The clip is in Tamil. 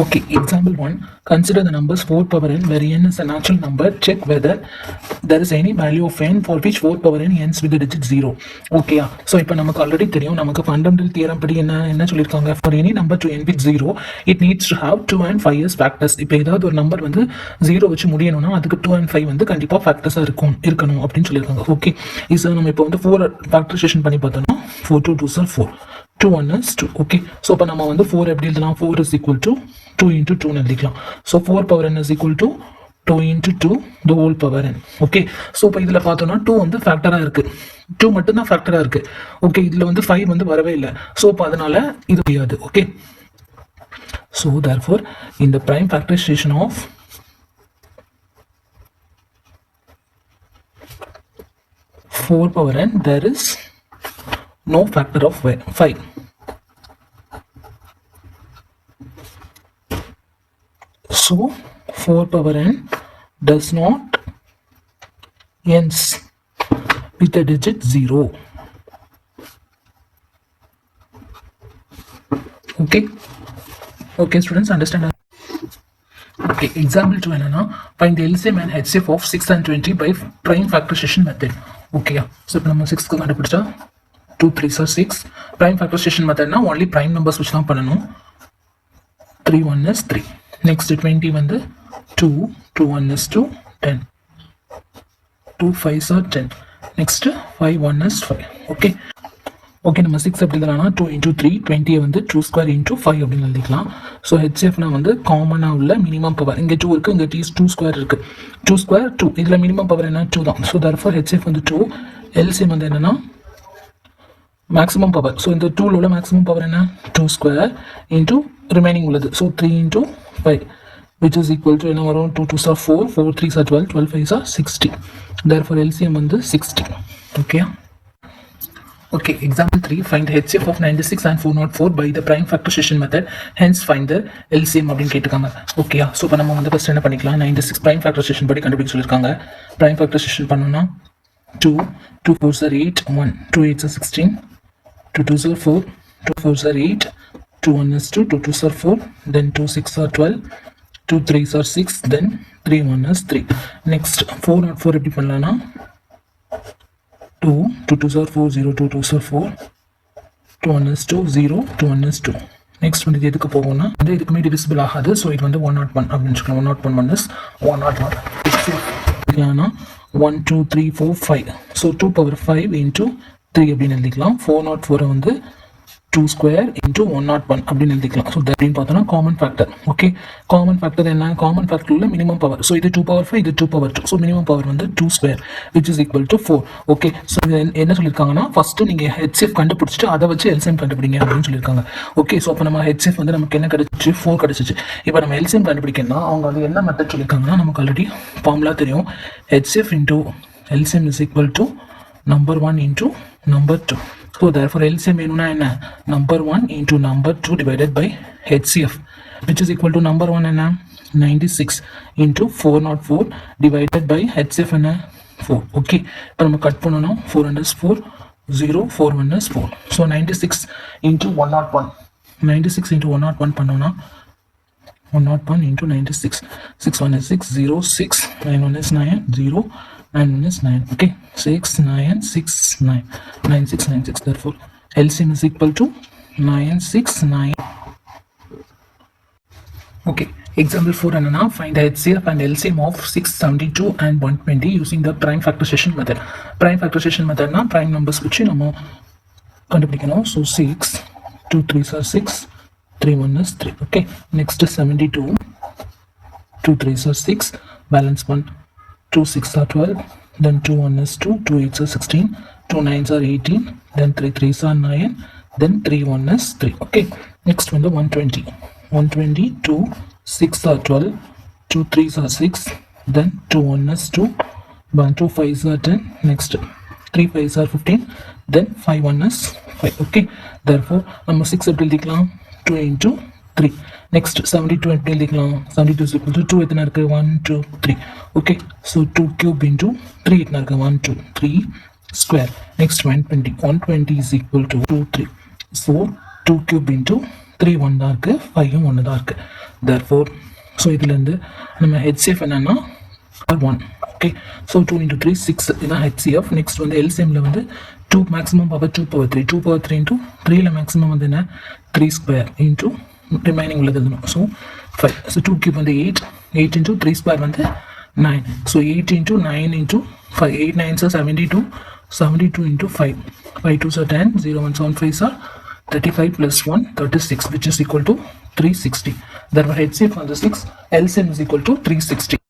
Okay, example 1. Consider the numbers 4 power n where n is a natural number. Check whether there is any value of n for which 4 power n ends with the digit 0. Okay, so இப்போ நமக்கு ஆல்ரெடி தெரியும் நமக்கு ஃபண்டமெண்டல் தியரம் படி என்ன சொல்லிருக்காங்க for any number to end with 0 it needs to have 2 and 5 as factors. இப்போ ஏதாவது ஒரு நம்பர் வந்து 0 வச்சு முடியணும்னா அதுக்கு 2 and 5 வந்து கண்டிப்பா ஃபேக்டர்ஸா இருக்கணும் அப்படின்னு சொல்லிருக்காங்க. ஓகே, இது நம்ம இப்போ வந்து 4 ஃபேக்டரைசேஷன் பண்ணி பார்த்தோம்னா 4 2 2 are 4 2 1 is 2. Okay, so இப்போ நம்ம வந்து 4 எப்படி எழுதலாம்? 4 is equal to 2 into 2 னு எழுதிக்கலாம். So 4 power n is equal to 2 into 2 the whole power n. Okay, so இப்போ இதுல பார்த்தோம்னா 2 வந்து ஃபேக்டரா இருக்கு, 2 மட்டும் தான் ஃபேக்டரா இருக்கு. ஓகே, இதுல வந்து 5 வந்து வரவே இல்லை. ஸோ இப்போ அதனால இது முடியாது. Okay, so therefore in the prime factorization of 4 power n there is no factor of 5. So 4 power n does not ends with the digit 0. Okay students, understand? Okay, example 2 என்னன்னா find the LCM and HCF of 6 and 20 by prime factorization method. Okay, so இப்போ நம்ம 6 க்கு கண்டுபிடிச்சா 2 3s are 6. Prime factorization method na only prime numbers which தான் பண்ணனும். 3 1 is 3. Next 20 வந்து 2 2 1 is 2 10. 2 5s are 10. Next 5 1 is 5. Okay, நம்ம 6 எப்படி எழுதலாம்னா 2 into 3 20 வந்து 2 square into 5 அப்படின்னு எழுதிக்கலாம். ஸோ ஹெச்சிஎஃப்னா வந்து காமனாக உள்ள மினிமம் பவர் இங்கே 2 இருக்குது, இங்கே 2 ஸ்கொயர் இருக்குது. 2 ஸ்கொயர் 2, இதில் மினிமம் பவர் என்ன 2 தான். ஸோ தர்ஃபோர் ஹெச்சிஎஃப் வந்து 2. எல்சிஎம் வந்து என்னன்னா மேக்ஸிமம் பவர். ஸோ இந்த 2ல உள்ள மேக்ஸிமம் பவர் என்ன 2 ஸ்கொயர் இன்டூ ரிமைனிங் உள்ளது. So 3 into 5 which is equal to என்ன வரும் 2 2s are 4 4 3s are 12 12 5s are 60. therefore LCM வந்து 60. Okay, example 3. Find the HCF of 96 and 404 by the prime factorization method. Hence find the LCM அப்படின்னு கேட்டிருக்காங்க. ஓகே, ஸோ இப்போ நம்ம வந்து ஃபர்ஸ்ட் என்ன பண்ணிக்கலாம்? 96 prime factorization படி கண்டுபிடிக்க சொல்லியிருக்காங்க. prime factorization பண்ணோம்னா 2 2 4s are 8 1 2 8s are 16 2 2s are 4 2 4s are 8 2 1 is 2 2 2s are 4 then 2 6 are 12 2 3s are 6 then 3 1 is 3. Next 404 எப்படி பண்ணலாம்னா 2 2 2s are 4 0 2 2s are 4 2 1 is 2 0 2 1 is 2. Next வந்து இது எதுக்கு போகும்னா வந்து இதுக்குமே டிவிசிபிள் ஆகாது. ஸோ இது வந்து 101 அப்படின்னு வச்சுக்கலாம். 101 1 is 101. 1 2 3 4 5. ஸோ 2 power 5 into 3 அப்படின்னு எழுதிக்கலாம். 404 வந்து 2 square into 101 அப்படின்னு எழுதிக்கலாம். ஸோ அப்படின்னு பார்த்தோம்னா common factor. Okay, common factor என்ன? காமன் ஃபேக்டர் உள்ள மினிமம் பவர். ஸோ இது 2 power 5 இது 2 power 2. ஸோ மினிமம் பவர் வந்து 2 square which is equal to 4. Okay, so இது என்ன சொல்லியிருக்காங்கன்னா ஃபர்ஸ்ட் நீங்கள் ஹெச்சிஎஃப் கண்டுபிடிச்சிட்டு அதை வச்சு எல்சிஎம் கண்டுபிடிங்க அப்படின்னு சொல்லியிருக்காங்க. ஓகே, ஸோ அப்போ நம்ம ஹெச்சிஎஃப் வந்து நமக்கு என்ன கிடைச்சிச்சு 4 கிடைச்சிச்சு. இப்போ நம்ம எல்சிஎம் கண்டுபிடிக்கணும்னா அவங்க வந்து என்ன மெத்தட் சொல்லியிருக்காங்கன்னா நமக்கு ஆல்ரெடி ஃபார்முலா தெரியும். HCF into LCM is equal to number 1 into number 2. So therefore LCM வேணும்னா என்ன number 1 into number 2 divided by HCF which is equal to number 1 என்ன 96 into 404 divided by HCF என்ன 4. Okay, இப்போ நம்ம கட் பண்ணோம்னா 4 1 is 4 0 4 1 is 4. So 96 into 101 96 into 101 பண்ணோம்னா 101 into 96 6 1 is 6 0 6 9 1 is 9 0 9 1 is 9. Okay, 6 9 6 9 9 6 9 6. Therefore LCM is equal to 9 6 9. Okay, example 4 என்னன்னா find the HCF and LCM of 672 and 120 using the prime factorization method. Prime factorization method na prime numbers வச்சு நம்ம கண்டுபிடிக்கணும். So 6 2 3s are 6 3 1 is 3. Okay, next is 72 2 3s are 6 balance 1 2 6 are 12 then 2 1 is 2 2 8s are 16 2 9s are 18 then 3 3s are 9 then 3 1 is 3. Okay, next one the 120 2 6 are 12 2 3s are 6 then 2 1 is 2 1 2 5s are 10 next 3 5s are 15 then 5 1 is 5. Okay, therefore number 6 எப்படி எழுதிக்கலாம் 2 into 3. Next 72 எப்படி எழுதிக்கலாம் 72 is equal to 2 எத்தனை இருக்கு 1 2 3. Okay, so 2 cube into 3 எத்தனை இருக்கு 1 2 3 square. Next 120 is equal to 2 3. So 2 cube into 3 1 தான் இருக்குது, 5 1 தான் இருக்குது. therefore ஸோ இதுலேருந்து நம்ம ஹெச்சிஎஃப் என்னன்னா 1. ஓகே, ஸோ 2 into 3 6 இதுதான் ஹெச்சிஎஃப். நெக்ஸ்ட் வந்து எல்சிஎம்ல வந்து 2 maximum power 2 power 3, 2 power 3 into 3ல மேக்ஸிமம் வந்து என்ன 3 square into ரிமைனிங் உள்ளது எழுதணும். ஸோ 5. ஸோ 2 cube வந்து 8, 8 into 3 square வந்து 9. So 8 into 9 into 5, 8 9s are 72, 72 into 5, 5 2s are 10, 0 1 7 5s are 35 plus 1 36, which is equal to 360. Therefore HCF on the 6, LCM is equal to 360.